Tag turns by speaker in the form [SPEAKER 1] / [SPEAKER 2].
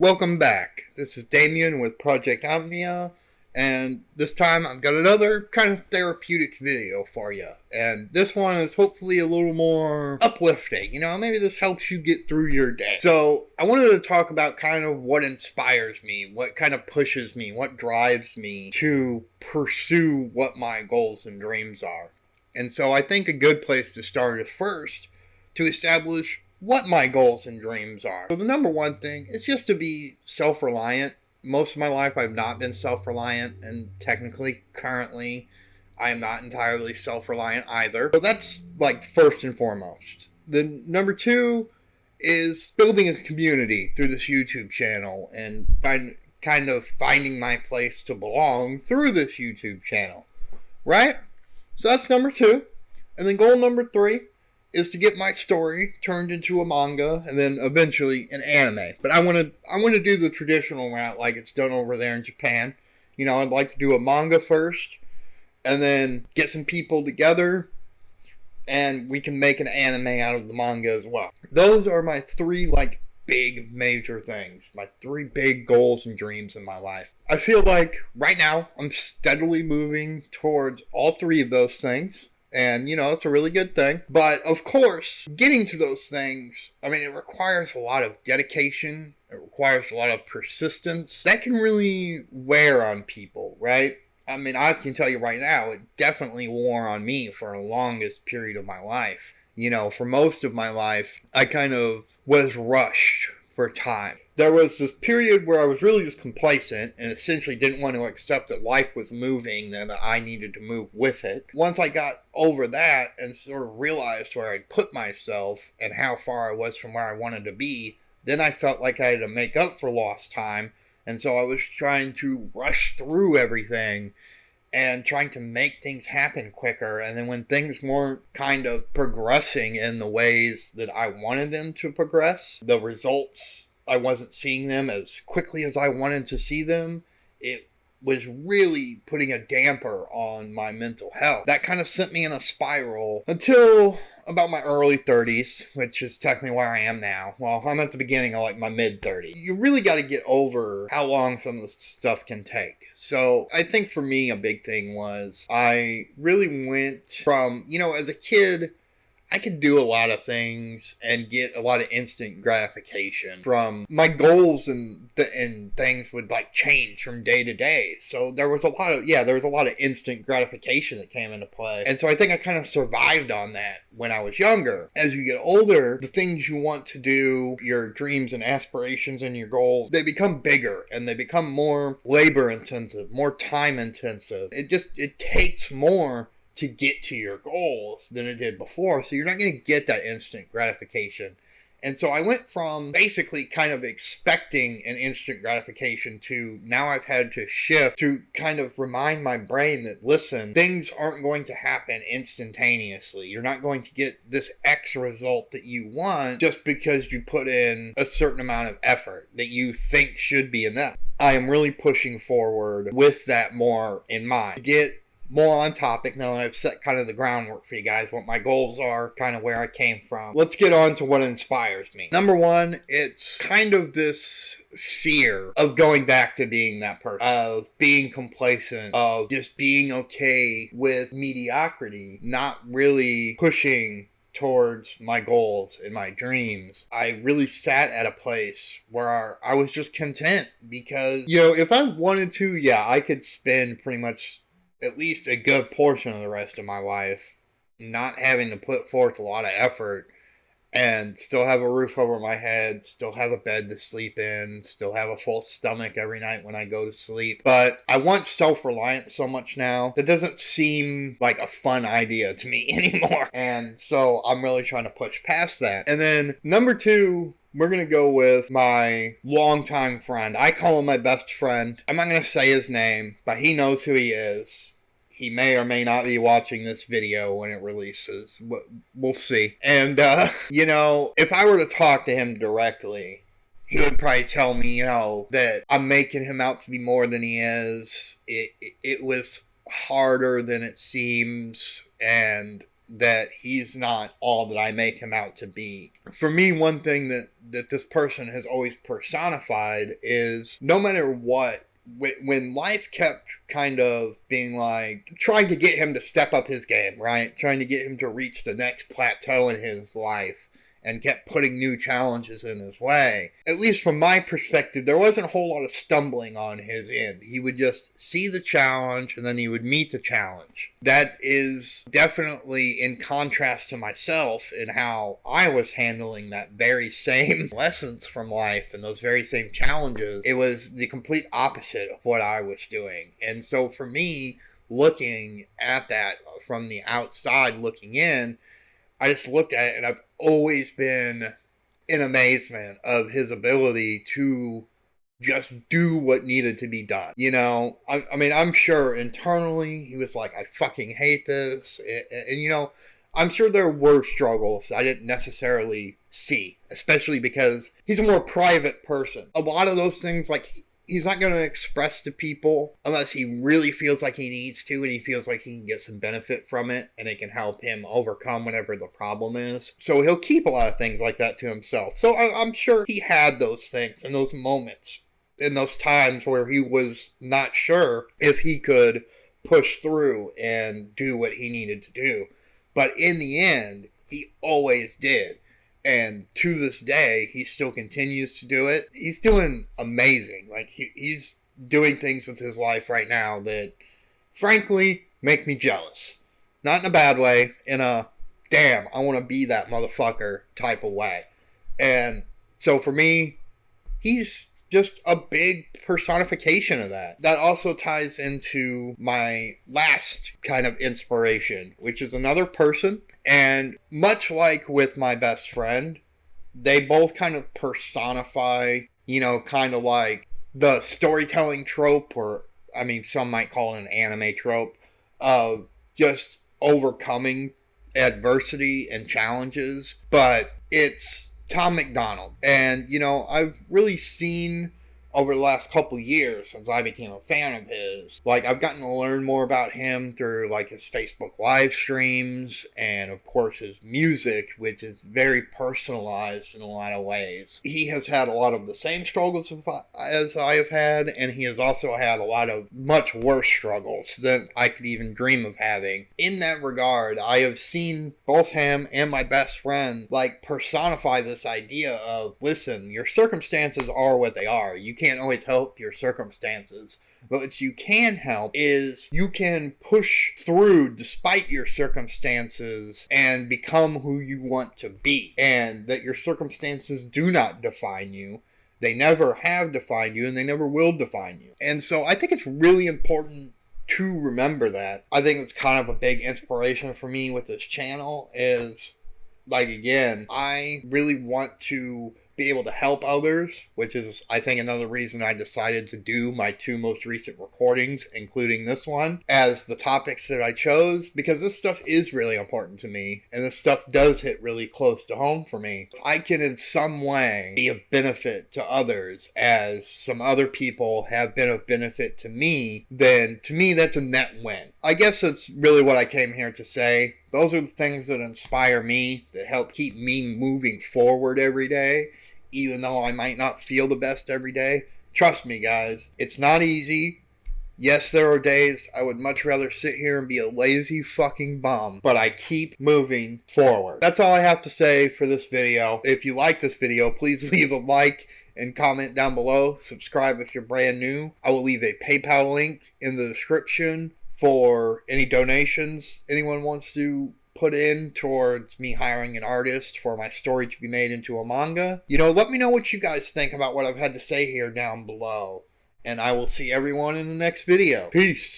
[SPEAKER 1] Welcome back. This is Damien with Project Omnia, and this time I've got another kind of therapeutic video for you. And this one is hopefully a little more uplifting. Maybe this helps you get through your day. So I wanted to talk about kind of what inspires me, what kind of pushes me, what drives me to pursue what my goals and dreams are. And so I think a good place to start is first to establish what my goals and dreams are. So the number one thing is just to be self-reliant. Most of my life I've not been self-reliant, and technically, currently, I am not entirely self-reliant either. So that's like first and foremost. The number two is building a community through this YouTube channel and kind of finding my place to belong through this YouTube channel. Right? So that's number two. And then goal number three is to get my story turned into a manga and then eventually an anime. But I want to do the traditional route like it's done over there in Japan. I'd like to do a manga first and then get some people together and we can make an anime out of the manga as well. Those are my three big major things, my three big goals and dreams in my life. I feel like right now I'm steadily moving towards all three of those things. And, it's a really good thing. But, of course, getting to those things, it requires a lot of dedication. It requires a lot of persistence. That can really wear on people, right? I can tell you right now, it definitely wore on me for the longest period of my life. For most of my life, I kind of was rushed for time. There was this period where I was really just complacent and essentially didn't want to accept that life was moving and that I needed to move with it. Once I got over that and sort of realized where I'd put myself and how far I was from where I wanted to be, then I felt like I had to make up for lost time. And so I was trying to rush through everything and trying to make things happen quicker. And then when things weren't kind of progressing in the ways that I wanted them to progress, the results, I wasn't seeing them as quickly as I wanted to see them. It was really putting a damper on my mental health. That kind of sent me in a spiral until about my early 30s, which is technically where I am now. Well, I'm at the beginning of my mid 30s. You really got to get over how long some of this stuff can take. So I think for me, a big thing was I really went from, as a kid, I could do a lot of things and get a lot of instant gratification from my goals, and things would change from day to day. So there was a lot of instant gratification that came into play. And so I think I kind of survived on that when I was younger. As you get older, the things you want to do, your dreams and aspirations and your goals, they become bigger and they become more labor intensive, more time intensive. It takes more to get to your goals than it did before. So you're not going to get that instant gratification. And so I went from basically kind of expecting an instant gratification to now I've had to shift to kind of remind my brain that, listen, things aren't going to happen instantaneously. You're not going to get this X result that you want just because you put in a certain amount of effort that you think should be enough. I am really pushing forward with that more in mind. To get more on topic now that I've set kind of the groundwork for you guys, what my goals are, kind of where I came from. Let's get on to what inspires me. Number one, it's kind of this fear of going back to being that person, of being complacent, of just being okay with mediocrity, not really pushing towards my goals and my dreams. I really sat at a place where I was just content because, if I wanted to, I could spend pretty much at least a good portion of the rest of my life not having to put forth a lot of effort and still have a roof over my head, still have a bed to sleep in, still have a full stomach every night when I go to sleep. But I want self-reliance so much now that doesn't seem like a fun idea to me anymore. And so I'm really trying to push past that. And then number two, we're going to go with my longtime friend. I call him my best friend. I'm not going to say his name, but he knows who he is. He may or may not be watching this video when it releases. We'll see. And, if I were to talk to him directly, he would probably tell me, that I'm making him out to be more than he is. It was harder than it seems. And that he's not all that I make him out to be. For me, one thing that this person has always personified is no matter what, when life kept kind of being like trying to get him to step up his game, right? Trying to get him to reach the next plateau in his life, and kept putting new challenges in his way. At least from my perspective, there wasn't a whole lot of stumbling on his end. He would just see the challenge and then he would meet the challenge. That is definitely in contrast to myself in how I was handling that very same lessons from life and those very same challenges. It was the complete opposite of what I was doing. And so for me, looking at that from the outside looking in, I just looked at it and I've always been in amazement of his ability to just do what needed to be done. You know, I mean, I'm sure internally he was like, I fucking hate this. And you know, I'm sure there were struggles I didn't necessarily see, especially because he's a more private person. A lot of those things, like, he's not going to express to people unless he really feels like he needs to and he feels like he can get some benefit from it and it can help him overcome whatever the problem is. So he'll keep a lot of things like that to himself. So I'm sure he had those things and those moments in those times where he was not sure if he could push through and do what he needed to do. But in the end, he always did. And to this day, he still continues to do it. He's doing amazing. Like, he's doing things with his life right now that, frankly, make me jealous. Not in a bad way, in a, damn, I want to be that motherfucker type of way. And so for me, he's just a big personification of that. That also ties into my last kind of inspiration, which is another person. And much like with my best friend, they both kind of personify, you know, kind of like the storytelling trope, or, I mean, some might call it an anime trope, of just overcoming adversity and challenges. But it's Tom MacDonald. And, you know, I've really seen over the last couple years since I became a fan of his, like, I've gotten to learn more about him through, like, his Facebook live streams and, of course, his music, which is very personalized in a lot of ways. He has had a lot of the same struggles as I have had, and he has also had a lot of much worse struggles than I could even dream of having. In that regard, I have seen both him and my best friend, like, personify this idea of, listen, your circumstances are what they are. You can't always help your circumstances. But what you can help is you can push through despite your circumstances and become who you want to be. And that your circumstances do not define you. They never have defined you and they never will define you. And so I think it's really important to remember that. I think it's kind of a big inspiration for me with this channel is, like, again, I really want to be able to help others, which is, I think, another reason I decided to do my two most recent recordings, including this one, as the topics that I chose, because this stuff is really important to me, and this stuff does hit really close to home for me. If I can in some way be of benefit to others, as some other people have been of benefit to me, then to me that's a net win. I guess that's really what I came here to say. Those are the things that inspire me, that help keep me moving forward every day, even though I might not feel the best every day. Trust me, guys, it's not easy. Yes, there are days I would much rather sit here and be a lazy fucking bum, but I keep moving forward. That's all I have to say for this video. If you like this video, please leave a like and comment down below. Subscribe if you're brand new. I will leave a PayPal link in the description for any donations anyone wants to put in towards me hiring an artist for my story to be made into a manga. You know, let me know what you guys think about what I've had to say here down below. And I will see everyone in the next video. Peace.